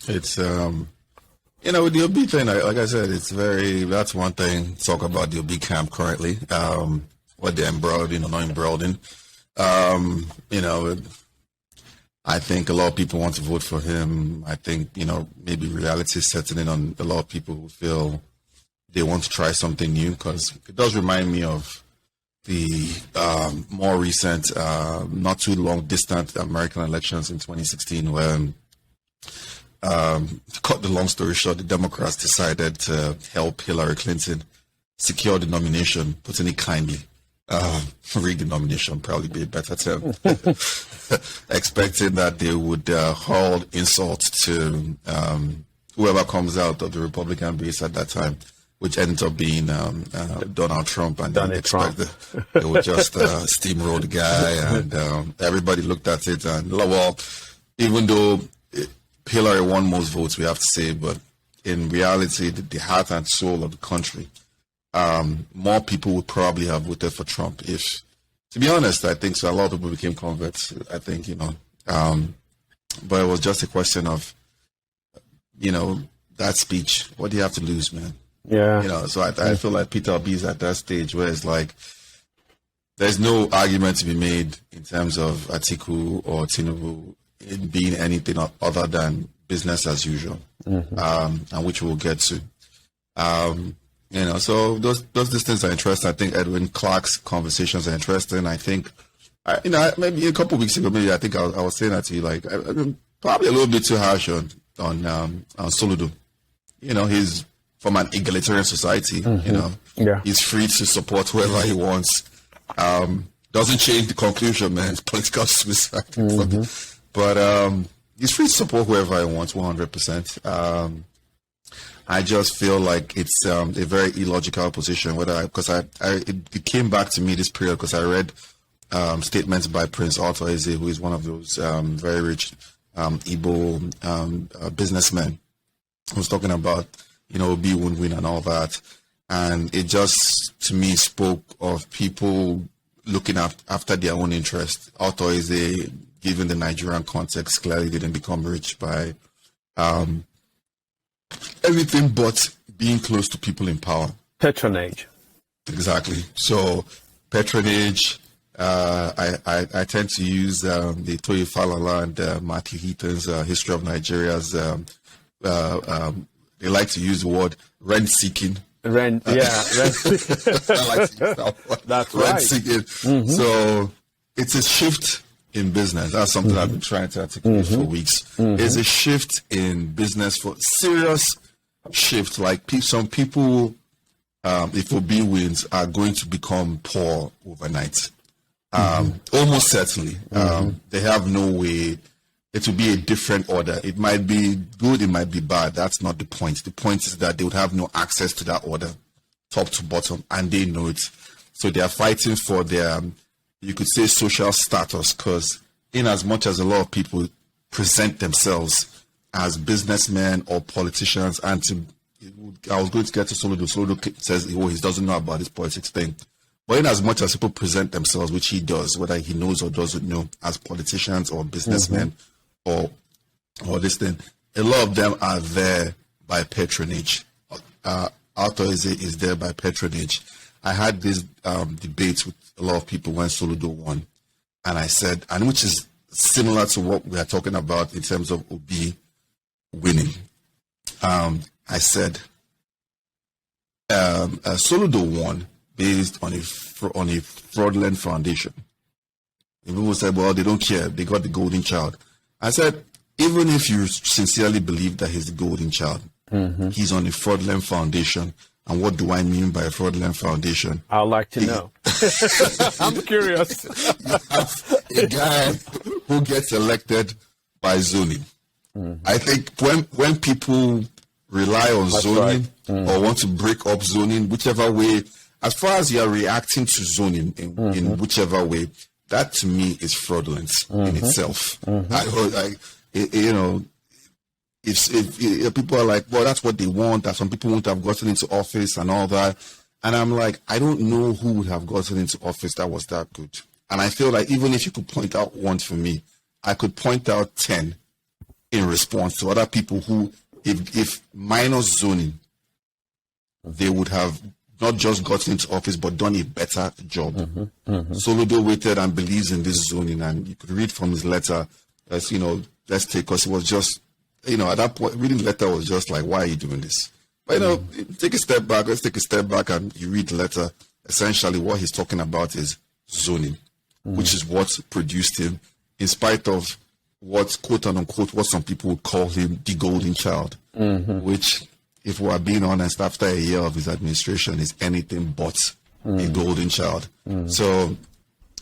It's with the Obi thing, like I said, that's one thing. Talk about the Obi camp currently, what they're embroiled in or not embroiled in. I think a lot of people want to vote for him. I think, maybe reality is setting in on a lot of people who feel they want to try something new, because it does remind me of the more recent, not too long distant American elections in 2016, when, to cut the long story short, the Democrats decided to help Hillary Clinton secure the nomination, putting it kindly. Rig the nomination, probably be a better term. Expecting that they would hurl insults to whoever comes out of the Republican base at that time, which ended up being Donald Trump, and they expected they would just steamroll the guy, and everybody looked at it, and well, even though Hillary won most votes, we have to say, but in reality, the heart and soul of the country, more people would probably have voted for Trump if, to be honest, I think so. A lot of people became converts, I think, but it was just a question of, that speech. What do you have to lose, man? Yeah. So I feel like Peter Obi is at that stage where it's like, there's no argument to be made in terms of Atiku or Tinubu in being anything other than business as usual, and which we'll get to. So those things are interesting. I think Edwin Clark's conversations are interesting. I think, maybe a couple of weeks ago, I think I was saying that to you, like, probably a little bit too harsh on Soludo. He's from an egalitarian society. He's free to support whoever he wants. Doesn't change the conclusion, man. It's political suicide. But he's free to support whoever he wants, 100%. I just feel like it's a very illogical position. Because it came back to me this period because I read statements by Prince Arthur Eze, who is one of those very rich Igbo businessmen, who's talking about Obi won't win and all that, and it just to me spoke of people looking after their own interest. Arthur Eze, given the Nigerian context, clearly didn't become rich by everything but being close to people in power. Patronage. Exactly. So patronage. I tend to use the Toye Falala and Matthew Heaton's History of Nigeria's. They like to use the word rent-seeking. Rent. I like to use that word. That's right. Rent-seeking. So it's a shift in business. That's something I've been trying to articulate for weeks. It's a shift in business, for serious shift. Like some people, if Obi wins, are going to become poor overnight. Almost certainly. They have no way. It will be a different order. It might be good, it might be bad. That's not the point. The point is that they would have no access to that order, top to bottom, and they know it. So they are fighting for their, you could say, social status, because in as much as a lot of people present themselves as businessmen or politicians, and I was going to get to Soludo. Soludo says, he doesn't know about this politics thing. But in as much as people present themselves, which he does, whether he knows or doesn't know, as politicians or businessmen or this thing, a lot of them are there by patronage. Arthur is there by patronage. I had this debates with a lot of people when Soludo won, and I said, and which is similar to what we are talking about in terms of Obi winning. I said, Soludo won based on a fraudulent foundation. And people said, well, they don't care. They got the golden child. I said, even if you sincerely believe that he's the golden child, he's on a fraudulent foundation. And what do I mean by a fraudulent foundation? I'd like to know. I'm curious. You have a guy who gets elected by zoning. I think when people rely on zoning or want to break up zoning, whichever way, as far as you are reacting to zoning in whichever way, that to me is fraudulent in itself. If people are like, well, that's what they want, that some people won't have gotten into office and all that. And I'm like, I don't know who would have gotten into office that was that good. And I feel like even if you could point out one for me, I could point out 10 in response to other people who, if minus zoning, they would have not just gotten into office, but done a better job. Soludo waited and believes in this zoning, and you could read from his letter, as let's take, because it was just, at that point, reading the letter was just like, why are you doing this? But, take a step back, let's take a step back, and you read the letter. Essentially, what he's talking about is zoning, which is what produced him, in spite of what, quote unquote, what some people would call him the golden child, which, if we are being honest, after a year of his administration, is anything but a golden child. So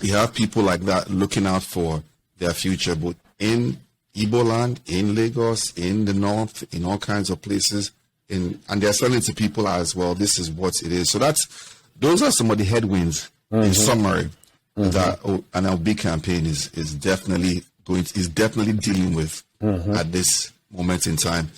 you have people like that looking out for their future, but in Igbo land, in Lagos, in the north, in all kinds of places, and they're selling to people as well. This is what it is. So those are some of the headwinds in summary that an LB campaign is definitely dealing with at this moment in time.